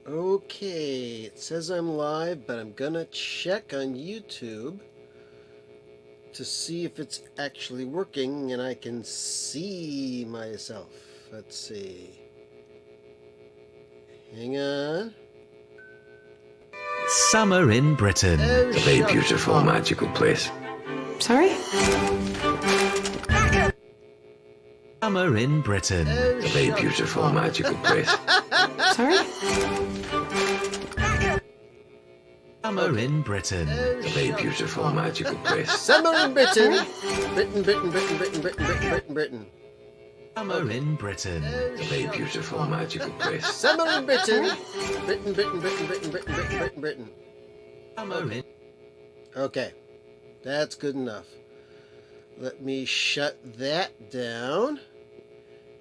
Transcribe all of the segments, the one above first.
Okay, it says I'm live, but I'm gonna check on YouTube to see if it's actually working and I can see myself. Let's see. Hang on. Summer in Britain. Oh, A very shut beautiful, up. magical place. Sorry? Summer in Britain. Oh, A very shut beautiful, up. magical place. Sorry? Summer in Britain. Oh, A very shut beautiful, up. magical place. Summer in Britain. Britain. Summer in Britain. Oh, A very shut beautiful, up. magical place. Summer in Britain. Britain. Summer in. Okay, that's good enough. Let me shut that down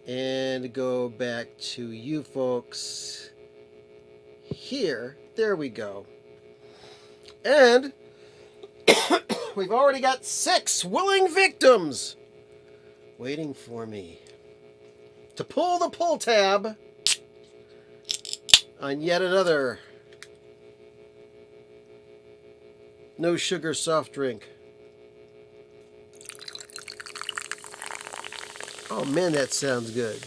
and go back to you folks here. There we go. And we've already got 6 willing victims waiting for me to pull the pull tab on yet another no sugar soft drink. Oh man, that sounds good.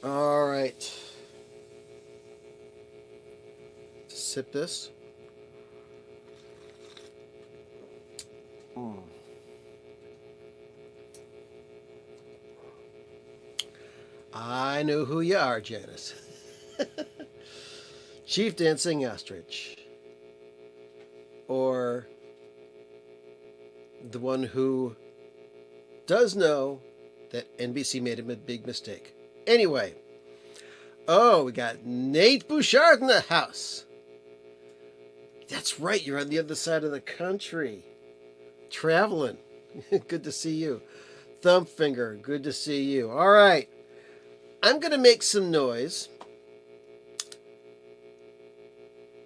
All right. Sip this. I know who you are, Janice. Chief Dancing Ostrich. Or the one who does know that NBC made him a big mistake. Anyway. Oh, we got Nate Bouchard in the house. That's right, you're on the other side of the country. Traveling. Good to see you. Thumbfinger, good to see you. All right. I'm going to make some noise.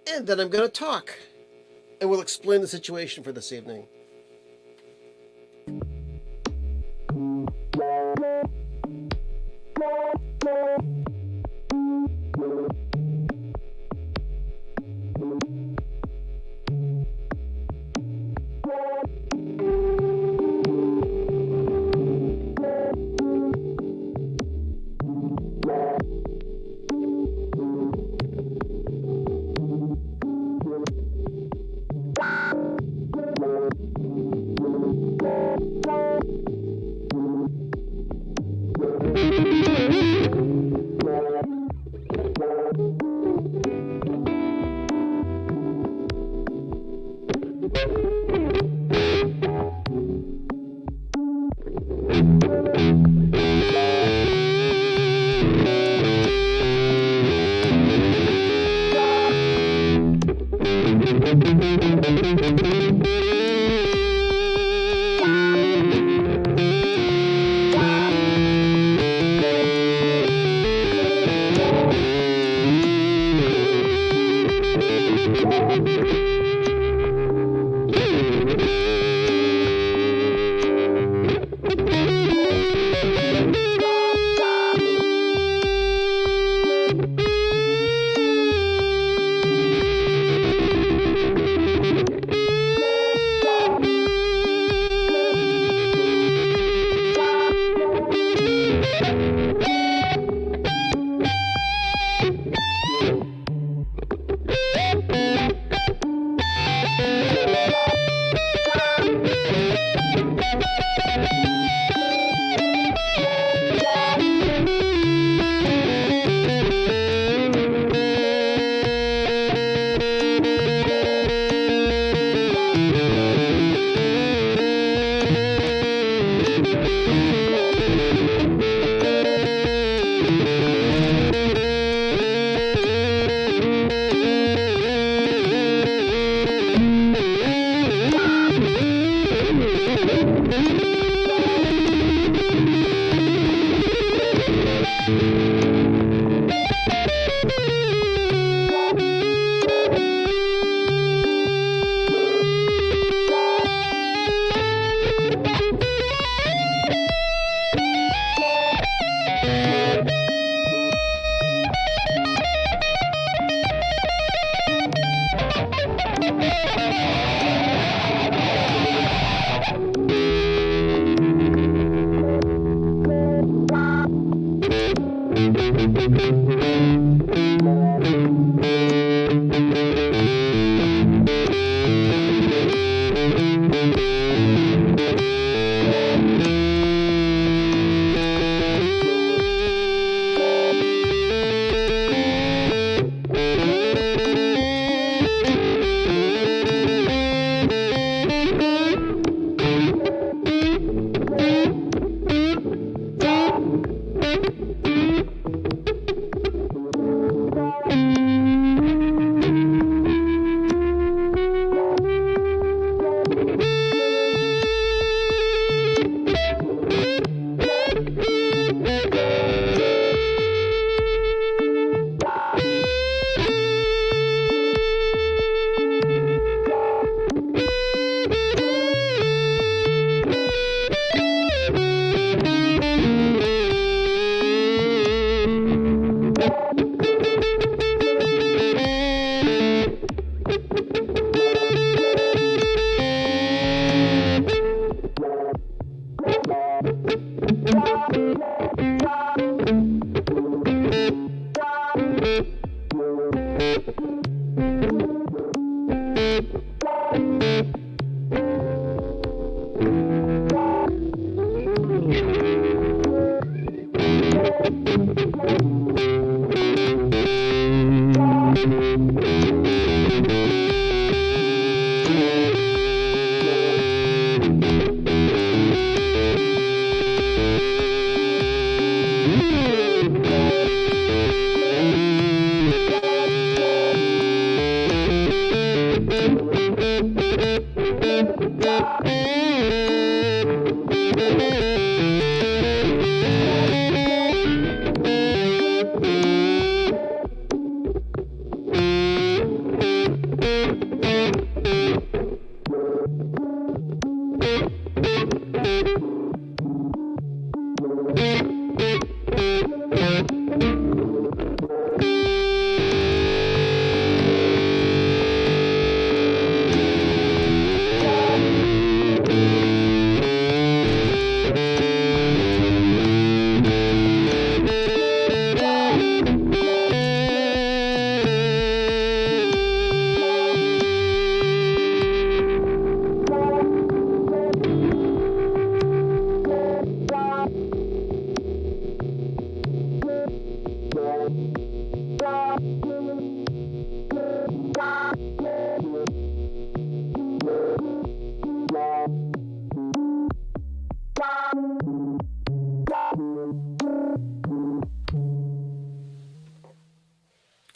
And then I'm going to talk. And we'll explain the situation for this evening.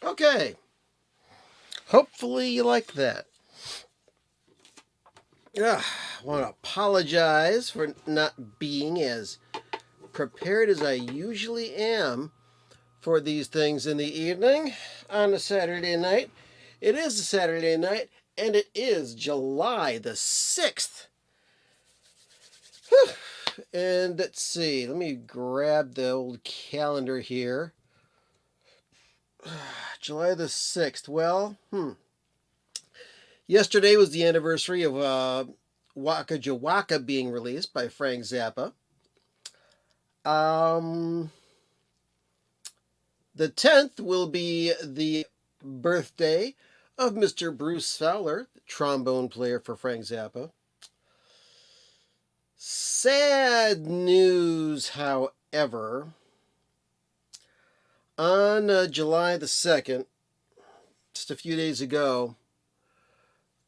Okay. Hopefully you like that. I want to apologize for not being as prepared as I usually am for these things in the evening on a Saturday night. It is a Saturday night, and it is July the 6th. Whew. And let's see, let me grab the old calendar here. July the 6th. Well, yesterday was the anniversary of Waka Jawaka being released by Frank Zappa. The 10th will be the birthday of Mr. Bruce Fowler, the trombone player for Frank Zappa. Sad news, however. On July the 2nd, just a few days ago,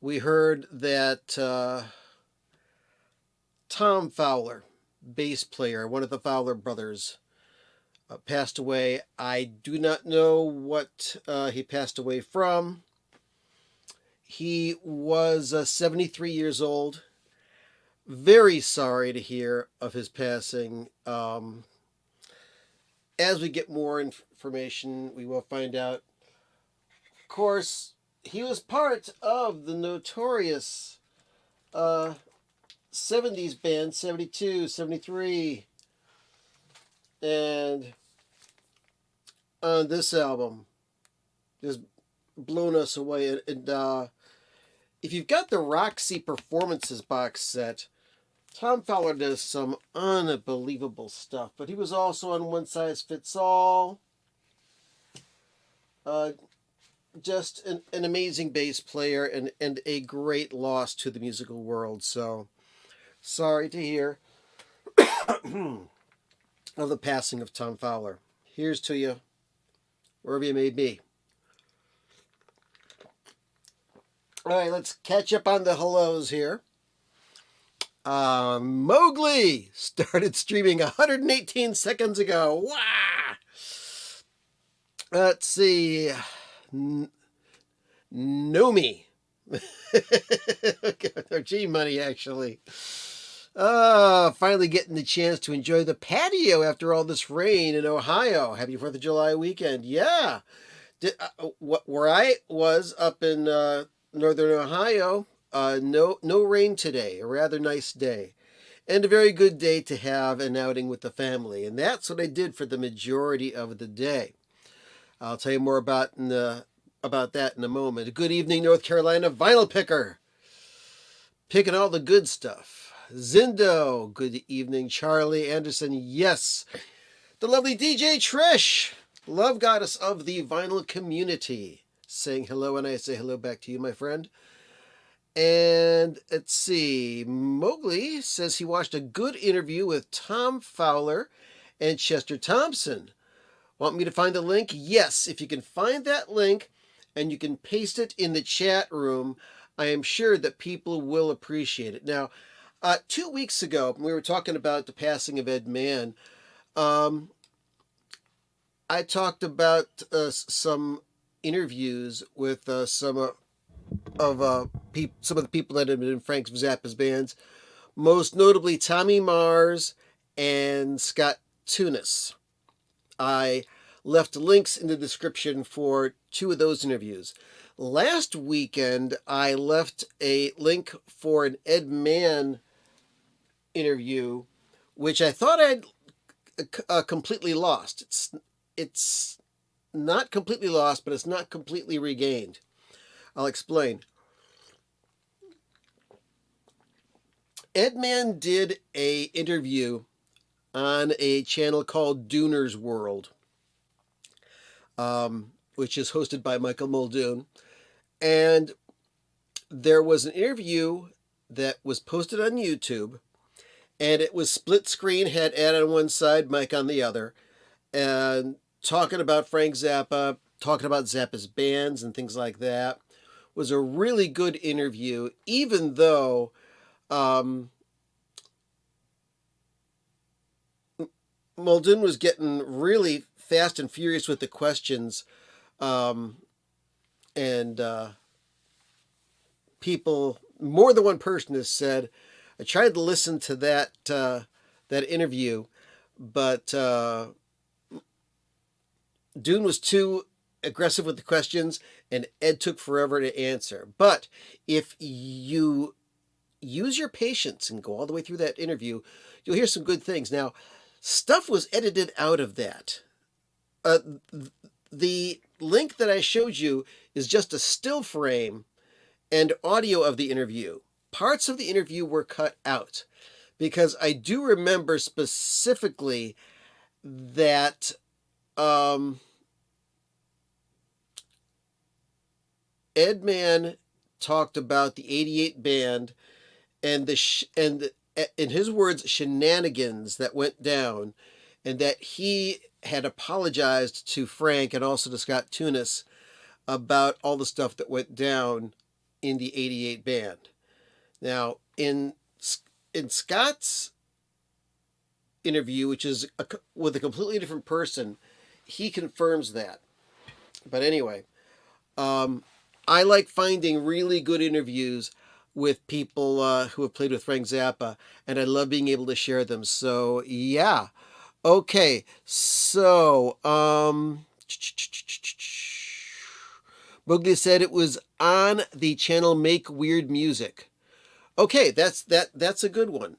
we heard that Tom Fowler, bass player, one of the Fowler brothers, passed away. I do not know what he passed away from. He was 73 years old. Very sorry to hear of his passing. As we get more information, we will find out. Of course, he was part of the notorious 70s band, 72, 73. And on this album, just blown us away. And if you've got the Roxy Performances box set, Tom Fowler does some unbelievable stuff, but he was also on One Size Fits All. Just an amazing bass player and a great loss to the musical world. So, sorry to hear of the passing of Tom Fowler. Here's to you, wherever you may be. All right, let's catch up on the hellos here. Mowgli started streaming 118 seconds ago. Wow! Let's see. Nomi. Or G-Money, actually. Finally getting the chance to enjoy the patio after all this rain in Ohio. Happy 4th of July weekend. Yeah. Where I was up in northern Ohio, no rain today. A rather nice day. And a very good day to have an outing with the family. And that's what I did for the majority of the day. I'll tell you more about that in a moment. A good evening, North Carolina vinyl picker. Picking all the good stuff. Zindo, good evening. Charlie Anderson, yes. The lovely DJ Trish, love goddess of the vinyl community, saying hello, and I say hello back to you, my friend. And let's see. Mowgli says he watched a good interview with Tom Fowler and Chester Thompson. Want me to find the link? Yes. If you can find that link and you can paste it in the chat room, I am sure that people will appreciate it. Now, 2 weeks ago, we were talking about the passing of Ed Mann. I talked about some interviews with some of the people that had been in Frank Zappa's bands, most notably Tommy Mars and Scott Tunis. I left links in the description for 2 of those interviews. Last weekend, I left a link for an Ed Mann interview, which I thought I'd completely lost. It's not completely lost, but it's not completely regained. I'll explain. Ed Mann did a interview on a channel called Dooner's World, which is hosted by Michael Muldoon. And there was an interview that was posted on YouTube, and it was split screen, had Ed on one side, Mike on the other, and talking about Frank Zappa, talking about Zappa's bands and things like that. It was a really good interview, even though Muldoon was getting really fast and furious with the questions, and people, more than one person has said, I tried to listen to that interview, but Dune was too aggressive with the questions, and Ed took forever to answer. But if you use your patience and go all the way through that interview, you'll hear some good things. Now, stuff was edited out of that. The link that I showed you is just a still frame and audio of the interview. Parts of the interview were cut out because I do remember specifically that Ed Mann talked about the '88 band and in his words, shenanigans that went down, and that he had apologized to Frank and also to Scott Tunis about all the stuff that went down in the '88 band. Now, in Scott's interview, which is with a completely different person, he confirms that. But anyway, I like finding really good interviews with people who have played with Frank Zappa, and I love being able to share them. So, yeah. Okay, so, Mowgli said it was on the channel Make Weird Music. Okay, that's a good one.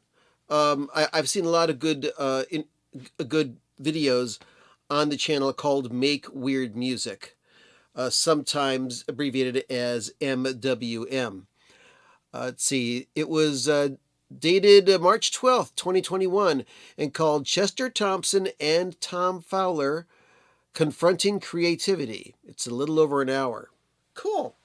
I've seen a lot of good good videos on the channel called Make Weird Music, sometimes abbreviated as MWM. Let's see, it was dated March 12th, 2021, and called Chester Thompson and Tom Fowler Confronting Creativity. It's a little over an hour. Cool.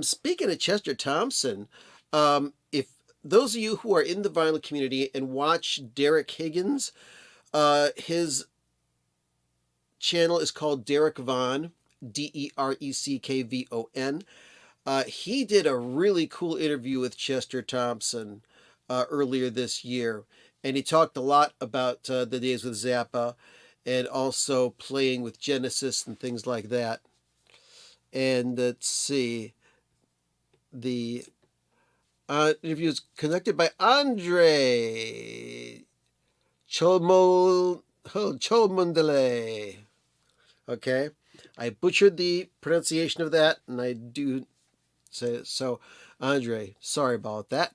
Speaking of Chester Thompson, if those of you who are in the vinyl community and watch Derek Higgins, his channel is called Derek Von, DERECKVON. He did a really cool interview with Chester Thompson earlier this year, and he talked a lot about the days with Zappa and also playing with Genesis and things like that. And let's see, the interview is conducted by Andre Cholmundele. Okay, I butchered the pronunciation of that, and I do say it. So, Andre, sorry about that.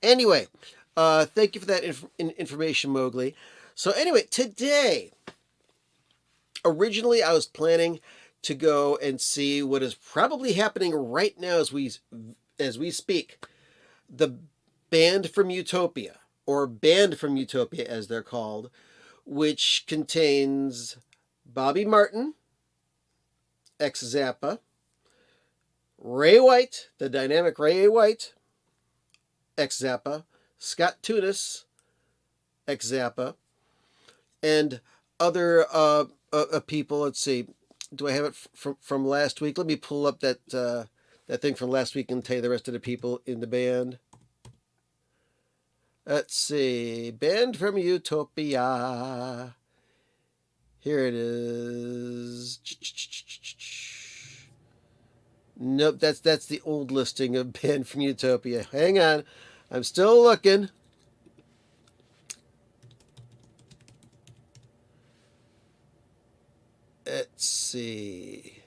Anyway, thank you for that information, Mowgli. So anyway, today, originally I was planning to go and see what is probably happening right now as we speak. The Banned From Utopia, or Banned From Utopia as they're called, which contains Bobby Martin, ex-Zappa, Ray White, the dynamic Ray White, ex Zappa, Scott Tunis, ex Zappa, and other people. Let's see. Do I have it from last week? Let me pull up that thing from last week and tell you the rest of the people in the band. Let's see. Banned from Utopia. Here it is. Nope, that's the old listing of Banned from Utopia. Hang on. I'm still looking. Let's see.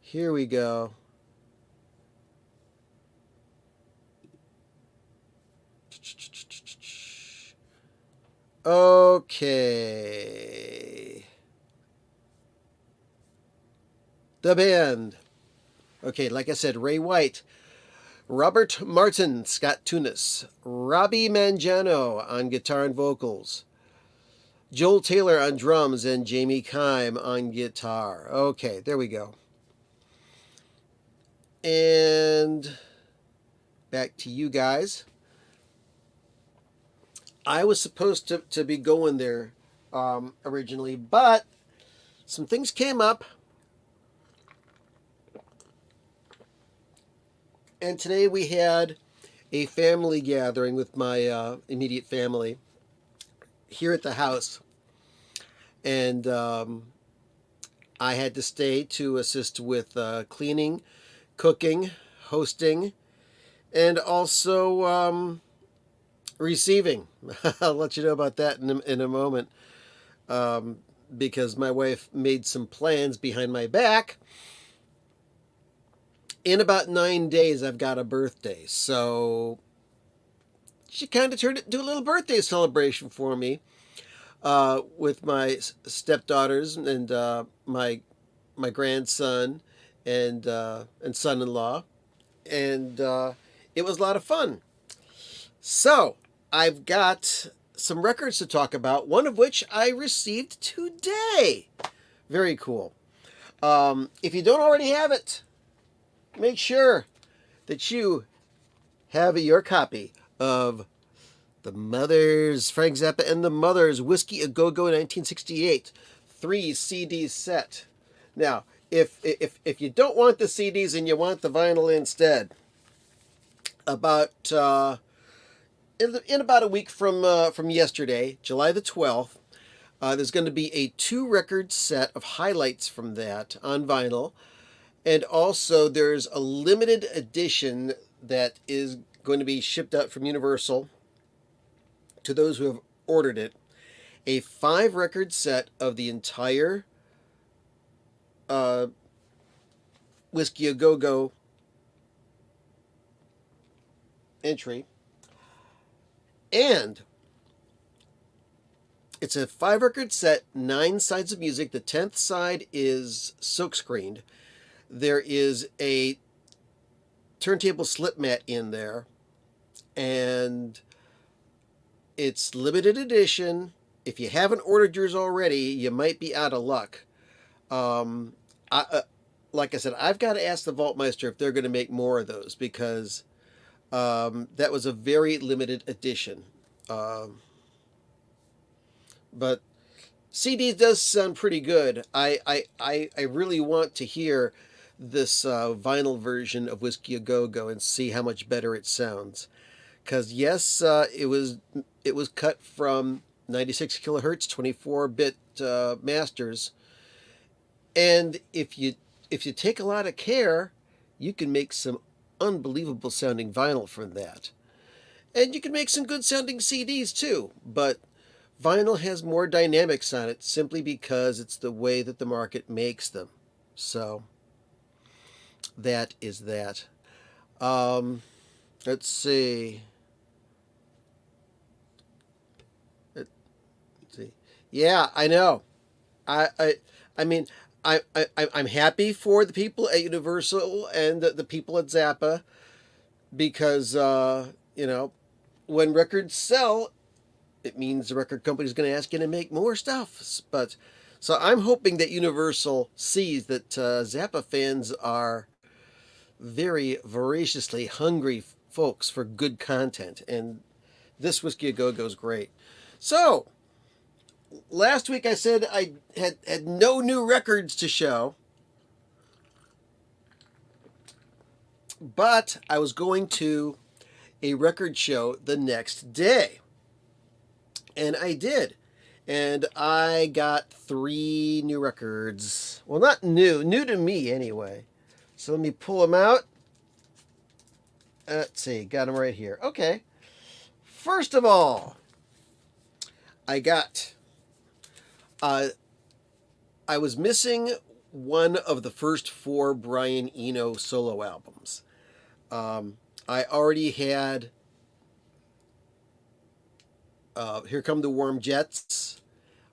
Here we go. Okay. The band. Okay, like I said, Ray White, Robert Martin, Scott Tunis, Robbie Mangiano on guitar and vocals, Joel Taylor on drums, and Jamie Kime on guitar. Okay, there we go. And back to you guys. I was supposed to be going there originally, but some things came up. And today we had a family gathering with my immediate family here at the house. And I had to stay to assist with cleaning, cooking, hosting, and also receiving. I'll let you know about that in a moment, because my wife made some plans behind my back. In about 9 days, I've got a birthday, so she kind of turned it into a little birthday celebration for me, with my stepdaughters and my grandson and son-in-law, and it was a lot of fun. So I've got some records to talk about, one of which I received today. Very cool. If you don't already have it, make sure that you have your copy of the Mothers, Frank Zappa and the Mothers, Whiskey A Go Go 1968, 3 CD set. Now, if you don't want the CDs and you want the vinyl instead, about in about a week from yesterday, July the 12th, there's going to be a 2-record set of highlights from that on vinyl. And also, there's a limited edition that is going to be shipped out from Universal to those who have ordered it. A 5-record set of the entire Whiskey A Go Go entry. And it's a 5-record set, 9 sides of music. The 10th side is silkscreened. There is a turntable slip mat in there, and it's limited edition. If you haven't ordered yours already, you might be out of luck. Like I said, I've got to ask the Vaultmeister if they're going to make more of those, because that was a very limited edition. But CD does sound pretty good. I really want to hear this vinyl version of Whiskey A Go Go and see how much better it sounds. Because yes, it was cut from 96 kilohertz 24-bit masters, and if you take a lot of care, you can make some unbelievable sounding vinyl from that, and you can make some good sounding CDs too. But vinyl has more dynamics on it simply because it's the way that the market makes them. So that is that. Let's see. Yeah, I know. I mean, I'm happy for the people at Universal and the people at Zappa, because when records sell, it means the record company's going to ask you to make more stuff. But So I'm hoping that Universal sees that Zappa fans are very voraciously hungry folks for good content, and this Whiskey A Go Go is great. So last week I said I had no new records to show, but I was going to a record show the next day, and I did. And I got 3 new records. Well, not new to me anyway. So let me pull them out. Let's see, got them right here. Okay. First of all, I got. I was missing one of the first 4 Brian Eno solo albums. I already had Here Come the Warm Jets.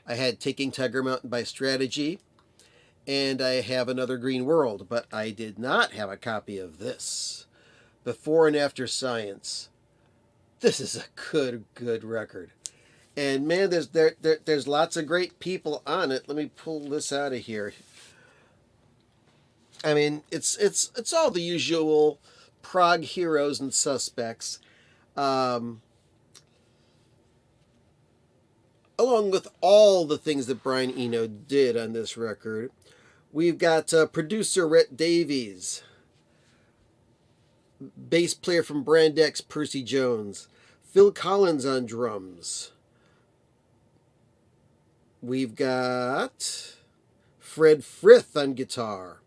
I had Taking Tiger Mountain by Strategy. And I have Another Green World. But I did not have a copy of this. Before and After Science. This is a good record. And man, there's lots of great people on it. Let me pull this out of here. I mean, it's all the usual prog heroes and suspects, along with all the things that Brian Eno did on this record. We've got producer Rhett Davies, bass player from Brand X Percy Jones, Phil Collins on drums. We've got Fred Frith on guitar,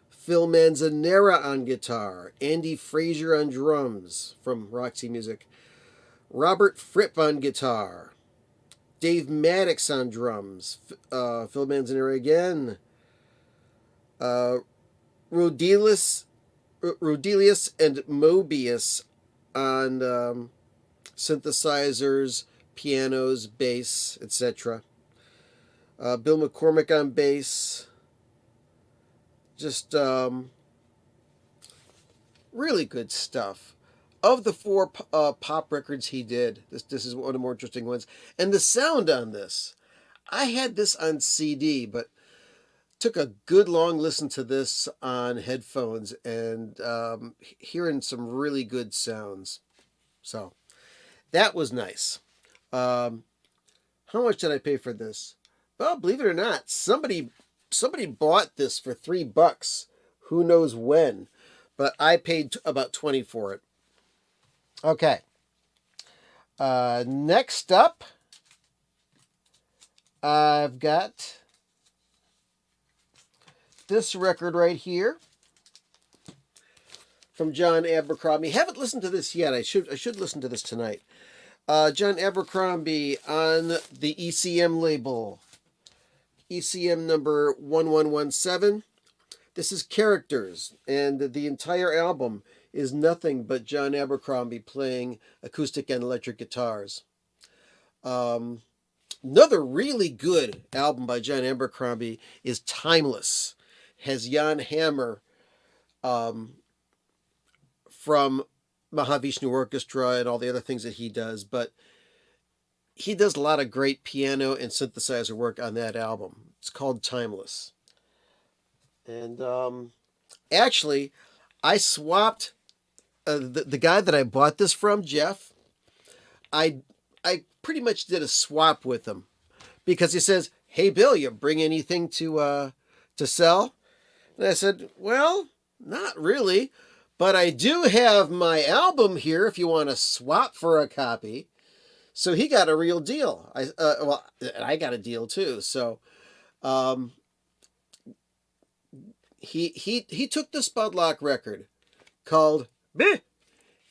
Phil Manzanera on guitar, Andy Fraser on drums from Roxy Music, Robert Fripp on guitar, Dave Maddox on drums, Phil Manzanera again, Rodelius and Mobius on synthesizers, pianos, bass, etc. Bill McCormick on bass. Just really good stuff. Of the 4 pop records he did, this is one of the more interesting ones. And the sound on this, I had this on CD, but took a good long listen to this on headphones and hearing some really good sounds. So that was nice. How much did I pay for this? Well, believe it or not, somebody bought this for $3. Who knows when? But I paid about 20 for it. Okay. Next up, I've got this record right here from John Abercrombie. Haven't listened to this yet. I should listen to this tonight. John Abercrombie on the ECM label. ECM number 1117. This is Characters, and the entire album is nothing but John Abercrombie playing acoustic and electric guitars. Another really good album by John Abercrombie is Timeless. Has Jan Hammer from Mahavishnu Orchestra and all the other things that he does, but he does a lot of great piano and synthesizer work on that album. It's called Timeless. And actually, I swapped the guy that I bought this from, Jeff. I pretty much did a swap with him because he says, "Hey Bill, you bring anything to sell?" And I said, "Well, not really, but I do have my album here if you want to swap for a copy." So he got a real deal. I got a deal too. So he took the Spudlock record called Meh,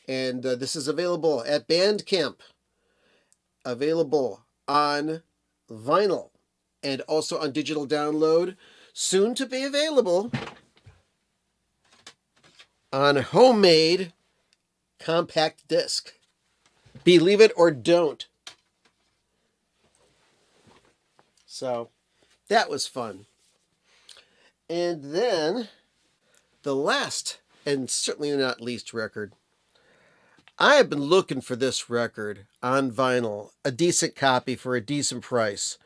and this is available at Bandcamp, available on vinyl and also on digital download, soon to be available on homemade compact disc. Believe it or don't. So that was fun. And then the last and certainly not least record. I have been looking for this record on vinyl, a decent copy for a decent price,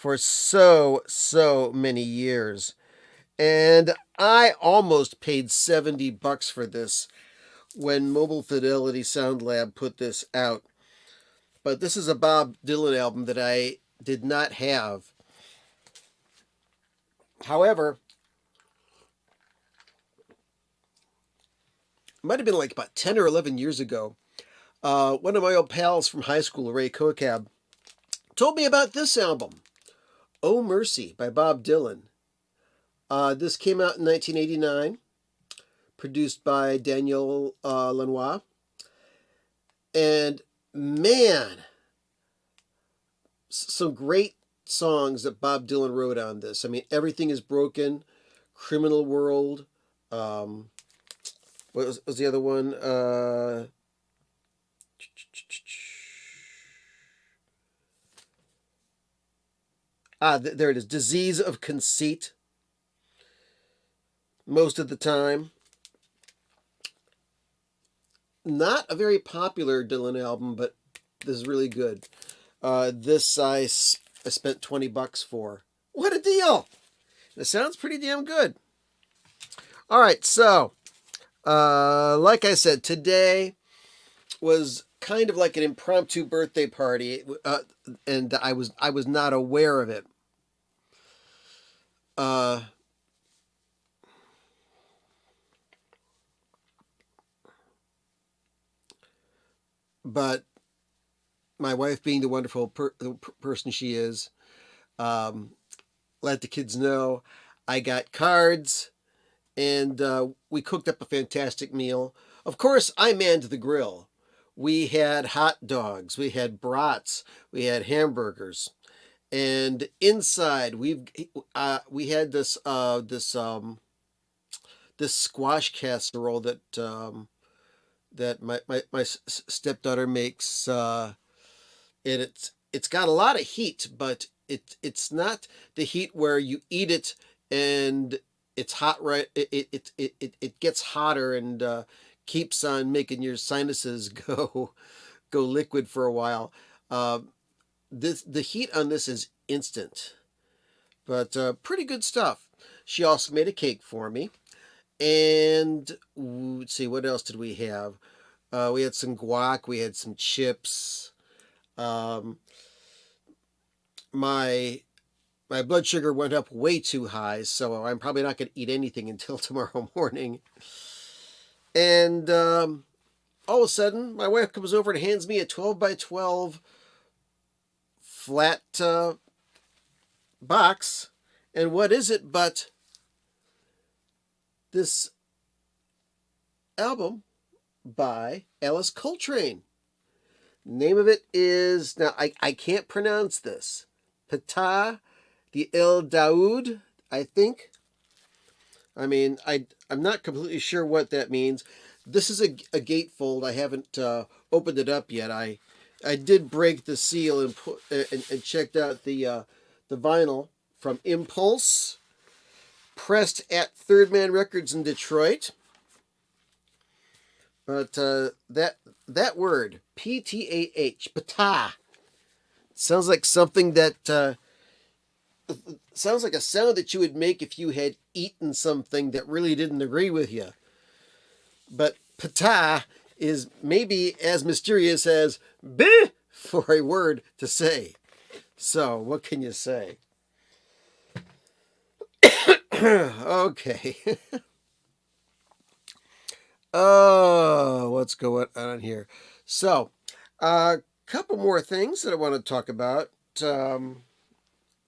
for so many years. And I almost paid $70 for this when Mobile Fidelity Sound Lab put this out. But this is a Bob Dylan album that I did not have. However, it might have been like about 10 or 11 years ago. One of my old pals from high school, Ray Kokab, told me about this album, Oh Mercy by Bob Dylan. This came out in 1989, produced by Daniel Lanois. And man, some great songs that Bob Dylan wrote on this. I mean, Everything is Broken, Criminal World. What was the other one? There it is. Disease of Conceit. Most of the Time. Not a very popular Dylan album, but this is really good. This I spent $20 for. What a deal! It sounds pretty damn good. All right, so like I said, today was kind of like an impromptu birthday party, and I was not aware of it. But my wife, being the wonderful person she is, let the kids know I got cards, and we cooked up a fantastic meal. Of course, I manned the grill. We had hot dogs, we had brats, we had hamburgers, and inside we had this squash casserole that my stepdaughter makes. And it's got a lot of heat, but it's not the heat where you eat it and it's hot, right? It gets hotter and keeps on making your sinuses go liquid for a while. The heat on this is instant, but pretty good stuff. She also made a cake for me, and let's see, what else did we have? We had some guac, we had some chips. My blood sugar went up way too high, so I'm probably not going to eat anything until tomorrow morning. And all of a sudden, my wife comes over and hands me a 12 by 12 flat box. And what is it but this album by Alice Coltrane? Name of it is, now I can't pronounce this, Ptah the El Daoud, I think. I mean, I'm not completely sure what that means. This is a gatefold. I haven't opened it up yet. I did break the seal and checked out the vinyl from Impulse, pressed at Third Man Records in Detroit. But that word, Ptah, Ptah, sounds like something that sounds like a sound that you would make if you had eaten something that really didn't agree with you. But Ptah is maybe as mysterious as "beh" for a word to say. So, what can you say? Okay. Oh, what's going on here? So, a couple more things that I want to talk about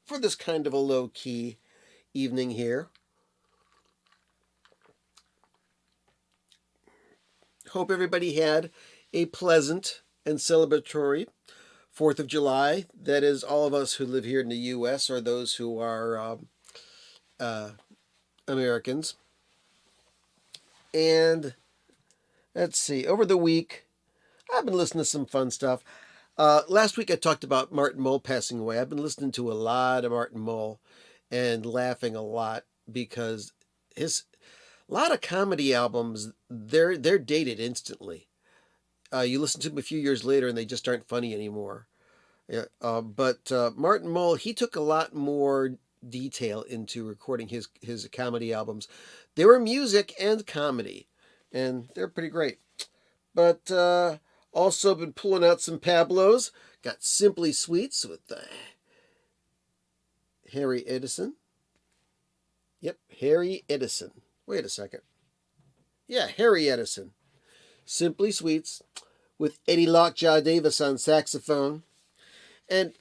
for this kind of a low-key evening here. Hope everybody had a pleasant and celebratory 4th of July. That is, all of us who live here in the U.S. or those who are Americans. And let's see, over the week, I've been listening to some fun stuff. Last week I talked about Martin Mull passing away. I've been listening to a lot of Martin Mull and laughing a lot because a lot of comedy albums, they're dated instantly. You listen to them a few years later and they just aren't funny anymore. Yeah, but Martin Mull, he took a lot more detail into recording his comedy albums. They were music and comedy, and they're pretty great. But also been pulling out some Pablos. Got Simply Sweets with Harry Edison. Yep, Harry Edison. Wait a second. Yeah, Harry Edison. Simply Sweets with Eddie Lockjaw Davis on saxophone. And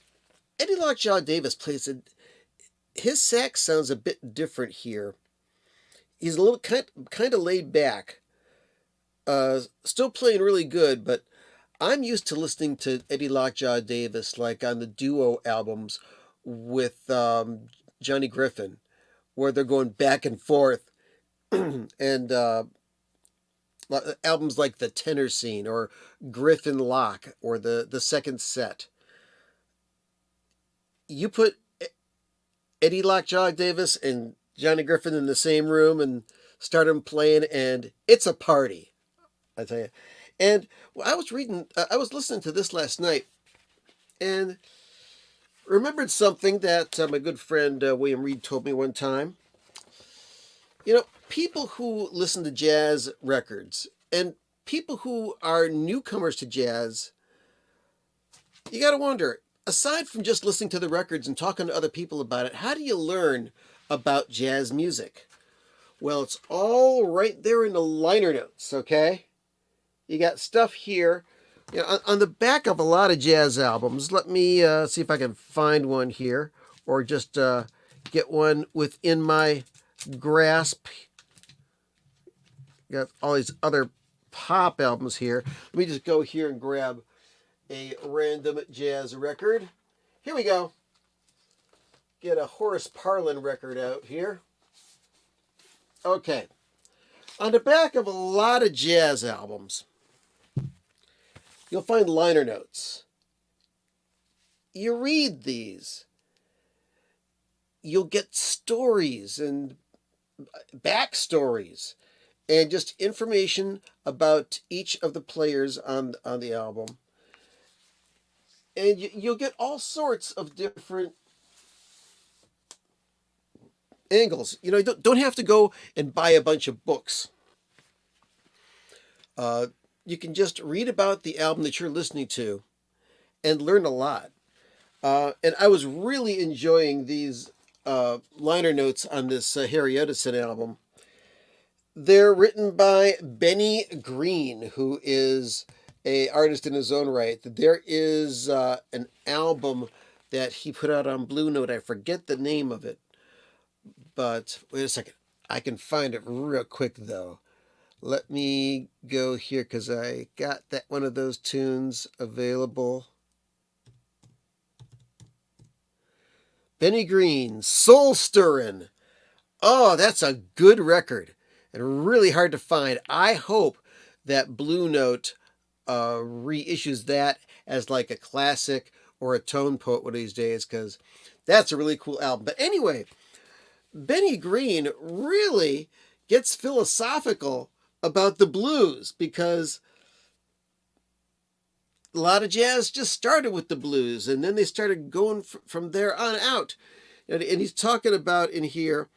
Eddie Lockjaw Davis plays a. His sax sounds a bit different here. He's a little kind of laid back. Still playing really good, but I'm used to listening to Eddie Lockjaw Davis like on the duo albums with Johnny Griffin, where they're going back and forth, and albums like The Tenor Scene or Griffin Lock or the Second Set. You put Eddie Lockjaw Davis and Johnny Griffin in the same room and start them playing, and it's a party, I tell you. And I was listening to this last night, and remembered something that my good friend William Reed told me one time. You know, people who listen to jazz records and people who are newcomers to jazz, you got to wonder, aside from just listening to the records and talking to other people about it, how do you learn about jazz music? Well, it's all right there in the liner notes, okay? You got stuff here. You know, on the back of a lot of jazz albums, let me see if I can find one here or just get one within my grasp. Got all these other pop albums here. Let me just go here and grab a random jazz record. Here we go. Get a Horace Parlan record out here. Okay. On the back of a lot of jazz albums, you'll find liner notes. You read these. You'll get stories and backstories and just information about each of the players on the album. And you'll get all sorts of different angles. You know, you don't have to go and buy a bunch of books. You can just read about the album that you're listening to and learn a lot. And I was really enjoying these liner notes on this Harry Edison album. They're written by Benny Green, who is an artist in his own right. There is an album that he put out on Blue Note. I forget the name of it. But wait a second. I can find it real quick, though. Let me go here because I got that one of those tunes available. Benny Green, Soul Stirrin'. Oh, that's a good record and really hard to find. I hope that Blue Note reissues that as like a classic or a tone poet one of these days, because that's a really cool album. But anyway, Benny Green really gets philosophical about the blues, because a lot of jazz just started with the blues and then they started going from there on out. And he's talking about in here,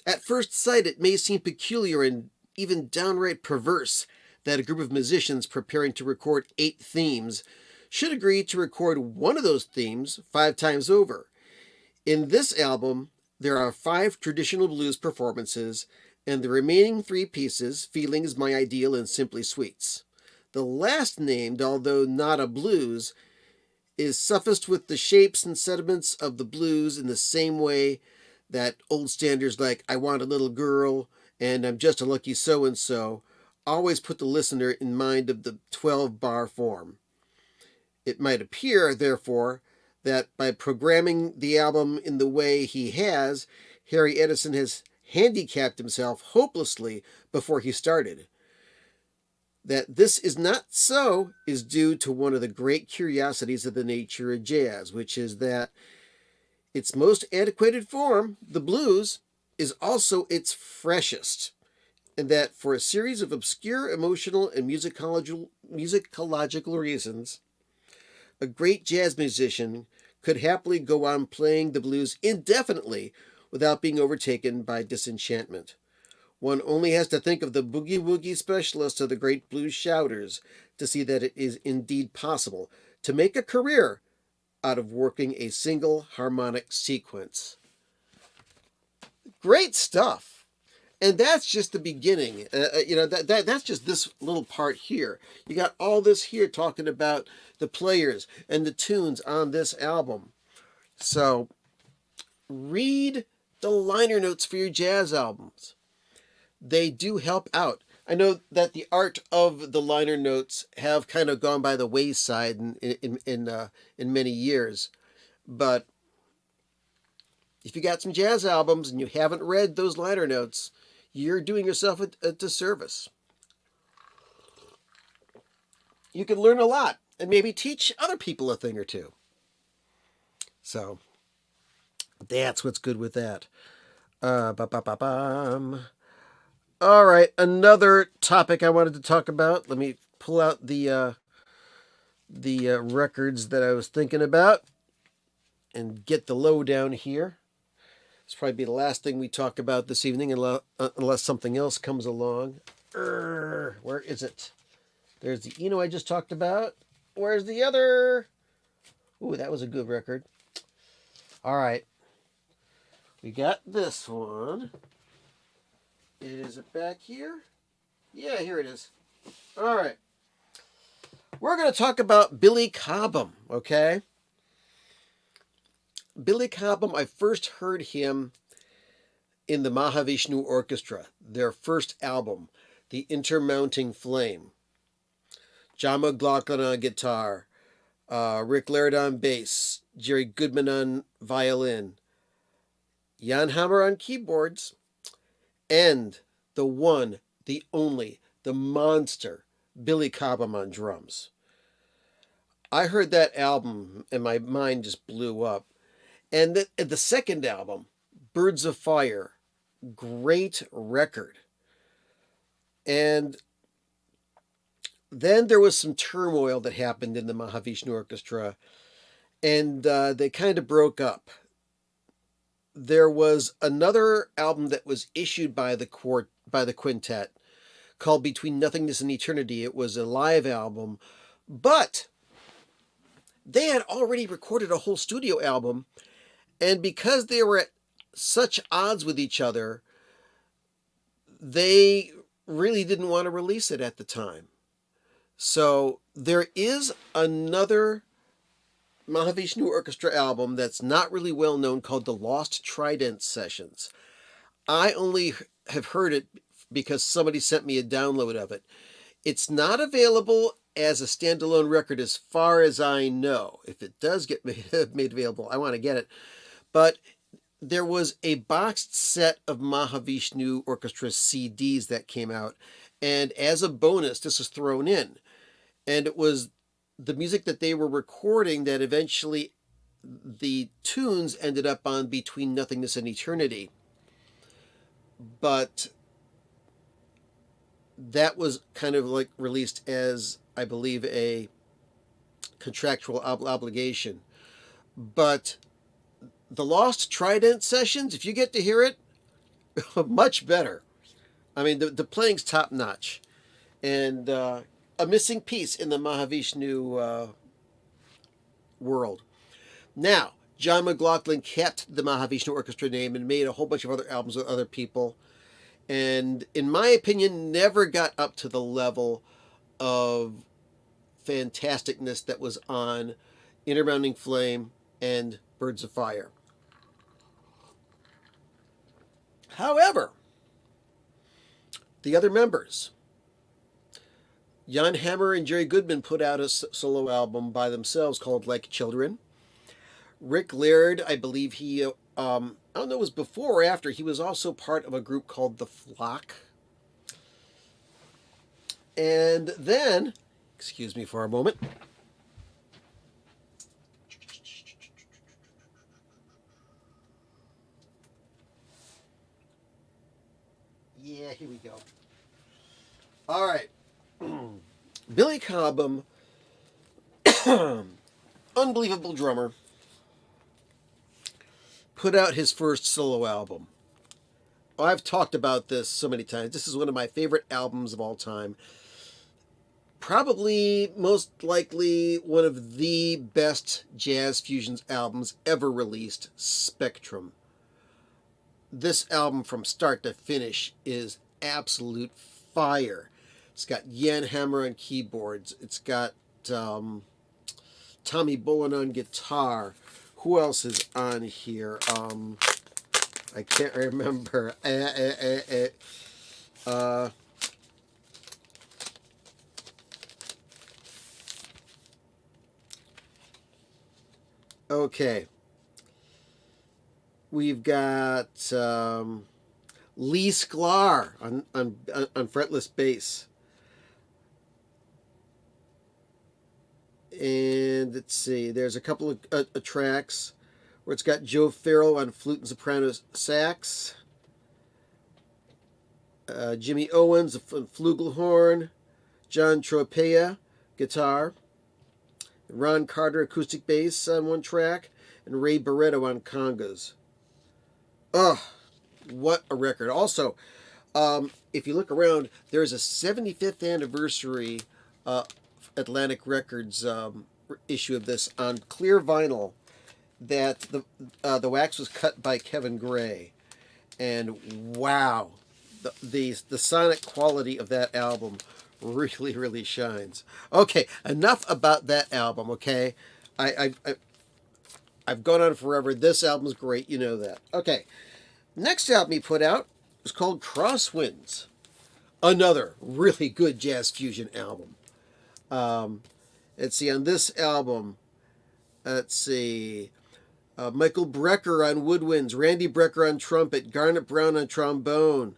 at first sight it may seem peculiar and even downright perverse that a group of musicians preparing to record 8 themes should agree to record one of those themes 5 times over. In this album, there are 5 traditional blues performances, and the remaining 3 pieces, Feelings, My Ideal, and Simply Sweets. The last named, although not a blues, is suffused with the shapes and sediments of the blues in the same way that old standards like I Want a Little Girl and I'm Just a Lucky So-and-so always put the listener in mind of the 12-bar form. It might appear, therefore, that by programming the album in the way he has, Harry Edison has handicapped himself hopelessly before he started. That this is not so is due to one of the great curiosities of the nature of jazz, which is that its most antiquated form, the blues, is also its freshest, and that for a series of obscure emotional and musicological reasons, A great jazz musician could happily go on playing the blues indefinitely without being overtaken by disenchantment. One only has to think of the boogie-woogie specialists of the great blues shouters to see that it is indeed possible to make a career out of working a single harmonic sequence. Great stuff. And that's just the beginning. That's just this little part here. You got all this here talking about the players and the tunes on this album. So read the liner notes for your jazz albums. They do help out. I know that the art of the liner notes have kind of gone by the wayside in many years, but if you got some jazz albums and you haven't read those liner notes, you're doing yourself a disservice. You can learn a lot and maybe teach other people a thing or two. So that's what's good with that. All right, another topic I wanted to talk about. Let me pull out the records that I was thinking about and get the lowdown here. This will probably be the last thing we talk about this evening, unless something else comes along. Where is it? There's the Eno I just talked about. Where's the other? Ooh, that was a good record. All right. We got this one. Is it back here? Yeah, here it is. All right. We're going to talk about Billy Cobham, okay? Billy Cobham, I first heard him in the Mahavishnu Orchestra, their first album, The Intermounting Flame. John McLaughlin on guitar, Rick Laird on bass, Jerry Goodman on violin, Jan Hammer on keyboards, and the one, the only, the monster, Billy Cobham on drums. I heard that album and my mind just blew up. And the second album, Birds of Fire, great record. And then there was some turmoil that happened in the Mahavishnu Orchestra, and they kind of broke up. There was another album that was issued by the quintet called Between Nothingness and Eternity. It was a live album, but they had already recorded a whole studio album, and because they were at such odds with each other, they really didn't want to release it at the time. So there is another Mahavishnu Orchestra album that's not really well known called The Lost Trident Sessions. I only have heard it because somebody sent me a download of it. It's not available as a standalone record as far as I know. If it does get made available, I want to get it. But there was a boxed set of Mahavishnu Orchestra CDs that came out, and as a bonus, this was thrown in. And it was the music that they were recording that eventually the tunes ended up on Between Nothingness and Eternity. But that was kind of like released as, I believe, a contractual obligation. But the Lost Trident Sessions, if you get to hear it, much better. I mean, the playing's top notch. And a missing piece in the Mahavishnu world. Now, John McLaughlin kept the Mahavishnu Orchestra name and made a whole bunch of other albums with other people. And in my opinion, never got up to the level of fantasticness that was on Intermounting Flame and Birds of Fire. However, the other members, Jan Hammer and Jerry Goodman, put out a solo album by themselves called Like Children. Rick Laird, I believe he, I don't know if it was before or after, he was also part of a group called The Flock. And then, excuse me for a moment. Yeah, here we go. All right. Billy Cobham unbelievable drummer, put out his first solo album. I've talked about this so many times. This is one of my favorite albums of all time. Probably, most likely, one of the best jazz fusions albums ever released, Spectrum. This album from start to finish is absolute fire. It's got Jan Hammer on keyboards. It's got Tommy Bolin on guitar. Who else is on here? I can't remember. Okay. We've got Lee Sklar on fretless bass. And let's see, there's a couple of tracks where it's got Joe Farrell on flute and soprano sax, Jimmy Owens on flugelhorn, John Tropea guitar, Ron Carter acoustic bass on one track, and Ray Barretto on congas. Oh, what a record. Also, if you look around, there's a 75th anniversary Atlantic Records issue of this on clear vinyl that the wax was cut by Kevin Gray, and wow, the sonic quality of that album really shines. Okay, enough about that album. Okay, I've gone on forever. This album's great, you know that. Okay, next album he put out was called Crosswinds, another really good jazz fusion album. Let's see, on this album, let's see, Michael Brecker on woodwinds, Randy Brecker on trumpet, Garnet Brown on trombone,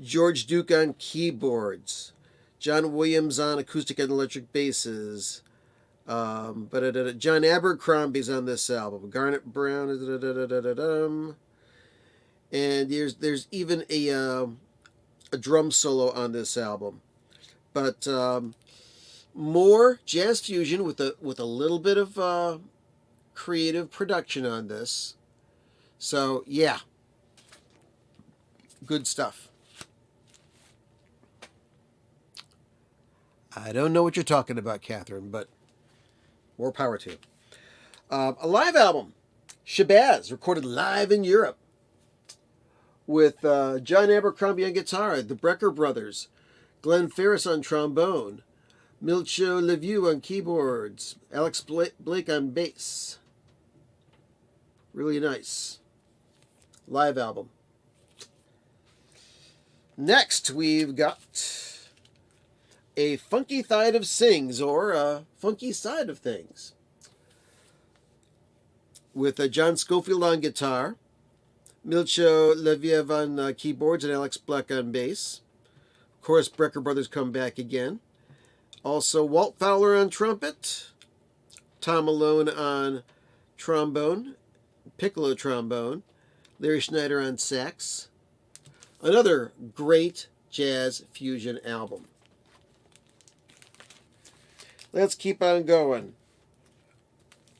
George Duke on keyboards, John Williams on acoustic and electric basses, John Abercrombie's on this album, Garnet Brown, and there's even a drum solo on this album, but more jazz fusion with a little bit of creative production on this. So yeah, good stuff. I don't know what you're talking about, Catherine, but more power to you. A live album, Shabazz, recorded live in Europe with John Abercrombie on guitar, the Brecker brothers, Glenn Ferris on trombone, Milcho Levieux on keyboards, Alex Blake on bass. Really nice. Live album. Next, we've got A Funky Side of Sings, or A Funky Side of Things, with John Schofield on guitar, Milcho Leviev on keyboards, and Alex Black on bass. Of course, Brecker brothers come back again. Also, Walt Fowler on trumpet, Tom Malone on trombone, piccolo trombone, Larry Schneider on sax. Another great jazz fusion album. Let's keep on going.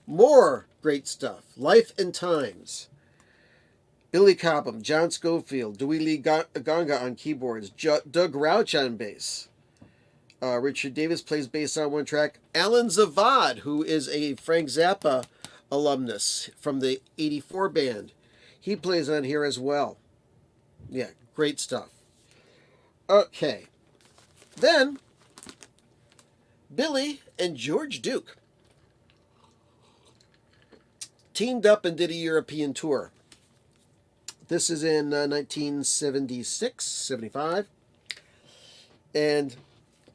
More great stuff. Life and Times. Billy Cobham, John Schofield, Dewey Lee Gonga on keyboards, Doug Rauch on bass. Richard Davis plays bass on one track. Alan Zavad, who is a Frank Zappa alumnus from the '84 band, he plays on here as well. Yeah, great stuff. Okay. Then, Billy and George Duke teamed up and did a European tour. This is in 1976, 75. And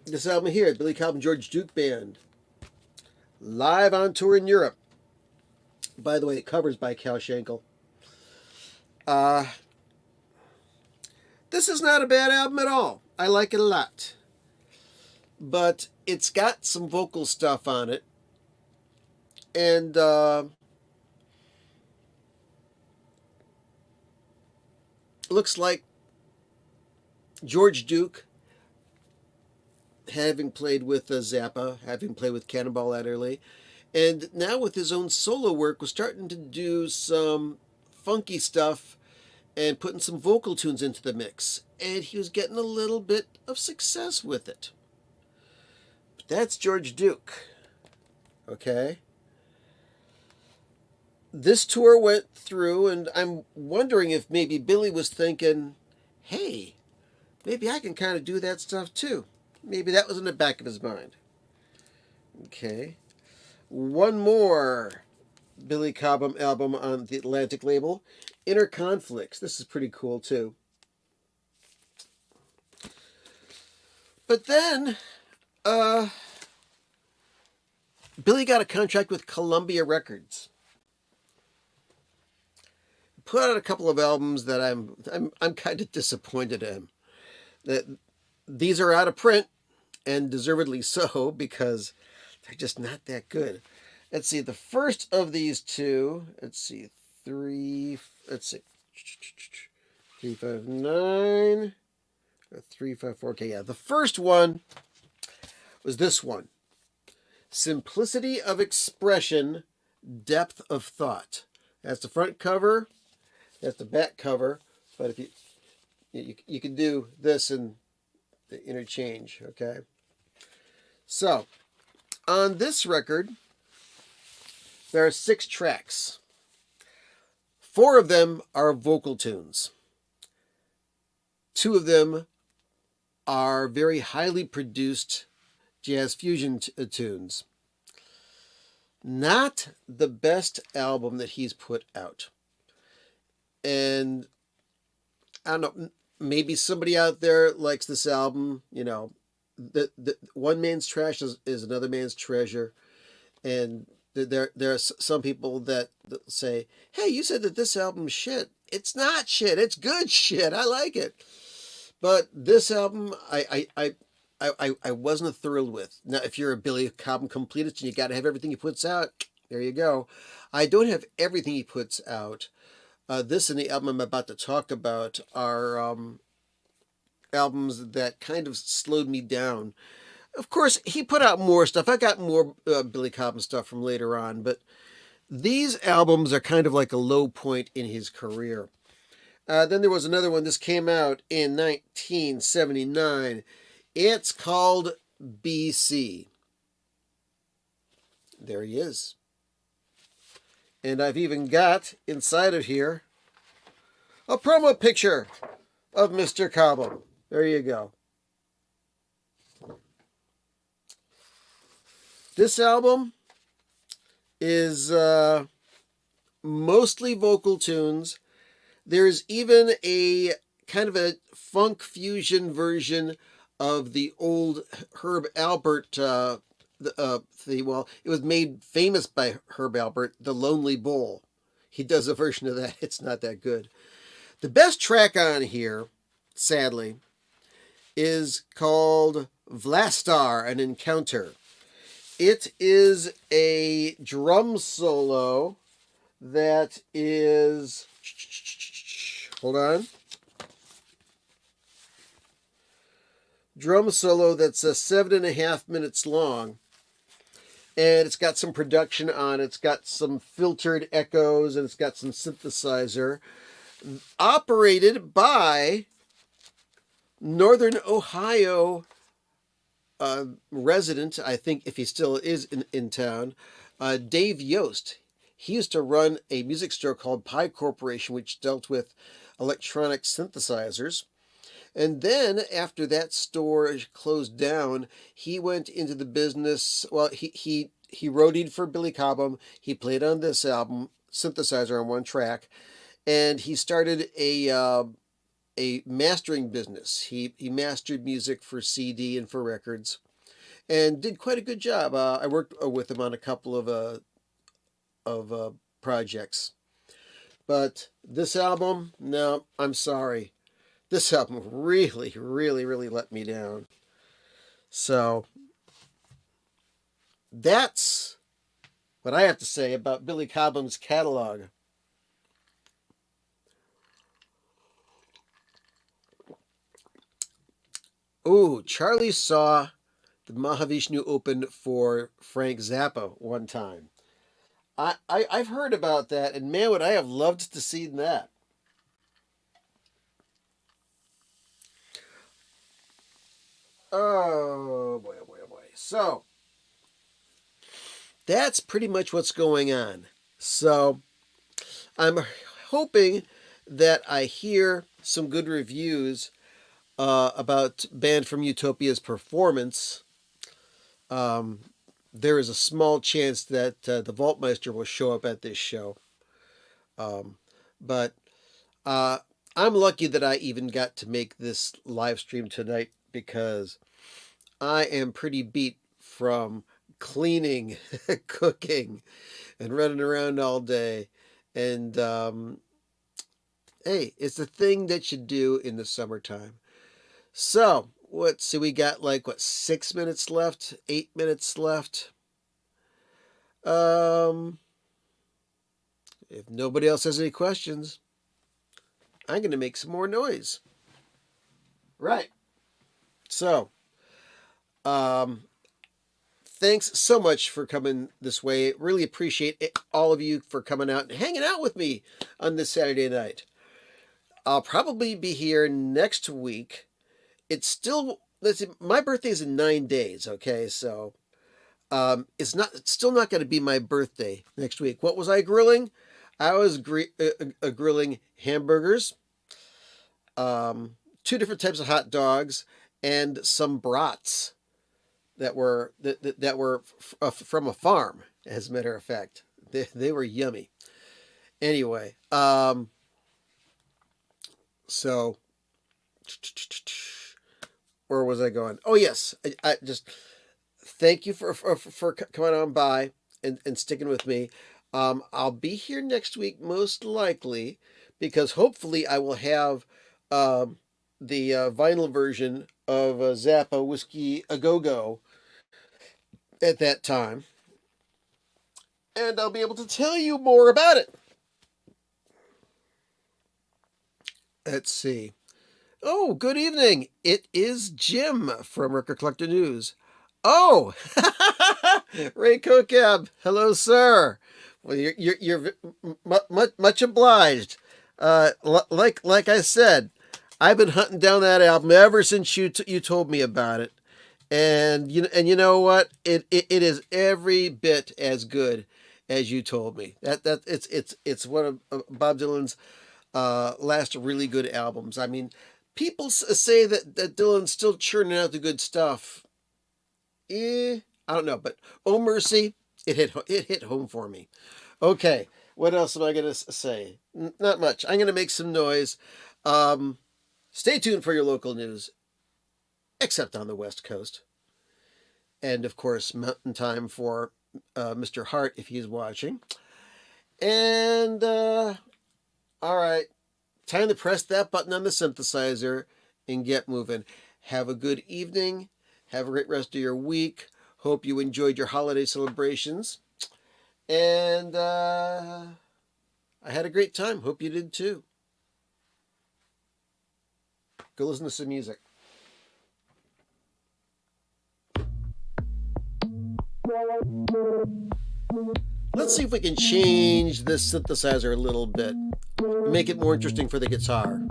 this album here, Billy Cobham George Duke Band, live on tour in Europe. By the way, covers by Cal Schenkel. This is not a bad album at all. I like it a lot. But it's got some vocal stuff on it. And looks like George Duke, having played with Zappa, having played with Cannonball Adderley, And now with his own solo work, was starting to do some funky stuff and putting some vocal tunes into the mix. And he was getting a little bit of success with it. But that's George Duke. Okay? This tour went through, and I'm wondering if maybe Billy was thinking, hey, maybe I can kind of do that stuff too. Maybe that was in the back of his mind. Okay. One more Billy Cobham album on the Atlantic label, Inner Conflicts. This is pretty cool too. But then, Billy got a contract with Columbia Records. Put out a couple of albums that I'm kind of disappointed in. That these are out of print, and deservedly so, because they're just not that good. Let's see, the first of these two, let's see, 359 or 354. Okay, yeah, the first one was this one. Simplicity of Expression, Depth of Thought. That's the front cover. That's the back cover. But if you can do this and the interchange, okay? So, on this record, there are 6 tracks. 4 of them are vocal tunes. 2 of them are very highly produced jazz fusion tunes. Not the best album that he's put out. And I don't know, maybe somebody out there likes this album. You know, the one man's trash is another man's treasure. And there are some people that say, hey, you said that this album's shit. It's not shit. It's good shit. I like it. But this album, I wasn't thrilled with. Now, if you're a Billy Cobham completist and you got to have everything he puts out, there you go. I don't have everything he puts out. This and the album I'm about to talk about are albums that kind of slowed me down. Of course, he put out more stuff. I got more Billy Cobham stuff from later on, but these albums are kind of like a low point in his career. Then there was another one. This came out in 1979. It's called BC. There he is. And I've even got inside of here a promo picture of Mr. Cobham. There you go. This album is mostly vocal tunes. There's even a kind of a funk fusion version of the old Herb Alpert well, it was made famous by Herb Alpert, The Lonely Bull. He does a version of that. It's not that good. The best track on here, sadly, is called Vlastar, An Encounter. It is a drum solo that is... Hold on. Drum solo that's 7.5 minutes long. And it's got some production on it. It's got some filtered echoes, and it's got some synthesizer. Operated by Northern Ohio resident, I think if he still is in town, Dave Yost. He used to run a music store called Pi Corporation, which dealt with electronic synthesizers. And then after that store closed down, he went into the business. Well, he roadied for Billy Cobham. He played on this album, synthesizer on one track, and he started a mastering business. He mastered music for CD and for records, and did quite a good job. I worked with him on a couple of projects. But this album, no, I'm sorry. This album really, really, really let me down. So, that's what I have to say about Billy Cobham's catalog. Ooh, Charlie saw the Mahavishnu opened for Frank Zappa one time. I've heard about that, and man, would I have loved to see that. Oh boy, oh boy, oh boy. So that's pretty much what's going on. So I'm hoping that I hear some good reviews about Banned From Utopia's performance. There is a small chance that the Vaultmeister will show up at this show. But I'm lucky that I even got to make this live stream tonight because I am pretty beat from cleaning, cooking, and running around all day. And hey, it's the thing that you do in the summertime. So, let's see, we got 6 minutes left, 8 minutes left. If nobody else has any questions, I'm going to make some more noise. Right. So, thanks so much for coming this way. Really appreciate it, all of you for coming out and hanging out with me on this Saturday night. I'll probably be here next week. It's still, let's see, my birthday is in 9 days, okay? So, it's still not going to be my birthday next week. What was I grilling? I was grilling hamburgers, 2 different types of hot dogs, and some brats that were from a farm. As a matter of fact, they were yummy. Anyway, so where was I going? Oh yes, I just thank you for coming on by and sticking with me. I'll be here next week most likely because hopefully I will have the vinyl version of Zappa Whiskey A Go Go at that time, and I'll be able to tell you more about it. Let's see. Oh, good evening. It is Jim from Record Collector News. Oh, Ray Kokab. Hello, sir. Well, you're much obliged. Like I said, I've been hunting down that album ever since you told me about it, and you know what? It is every bit as good as you told me. It's one of Bob Dylan's last really good albums. I mean, people say that Dylan's still churning out the good stuff. I don't know, but Oh Mercy, it hit home for me. Okay, what else am I gonna say? Not much. I'm gonna make some noise. Stay tuned for your local news, except on the West Coast, and of course Mountain Time for Mr. Hart if he's watching. And all right, time to press that button on the synthesizer and get moving. Have a good evening. Have a great rest of your week. Hope you enjoyed your holiday celebrations. And I had a great time. Hope you did too. Go listen to some music. Let's see if we can change this synthesizer a little bit. Make it more interesting for the guitar.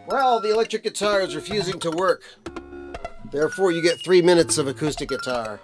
Well, the electric guitar is refusing to work. Therefore, you get 3 minutes of acoustic guitar.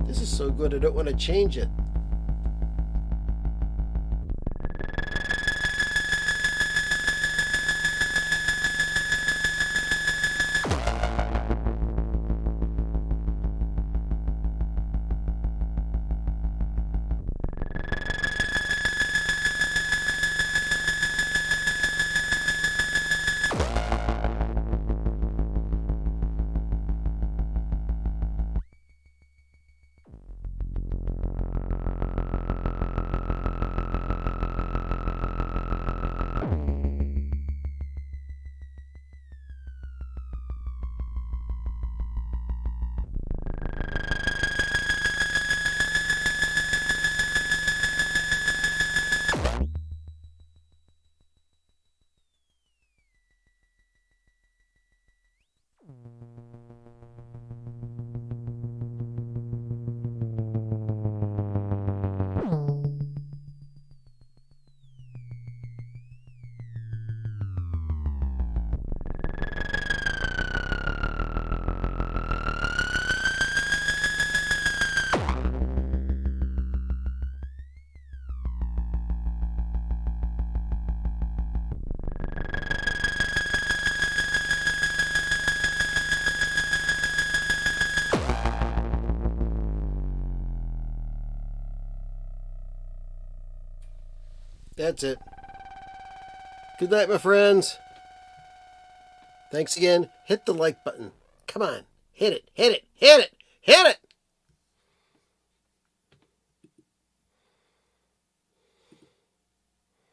This is so good, I don't want to change it. That's it. Good night, my friends. Thanks again. Hit the like button. Come on. Hit it. Hit it. Hit it. Hit it.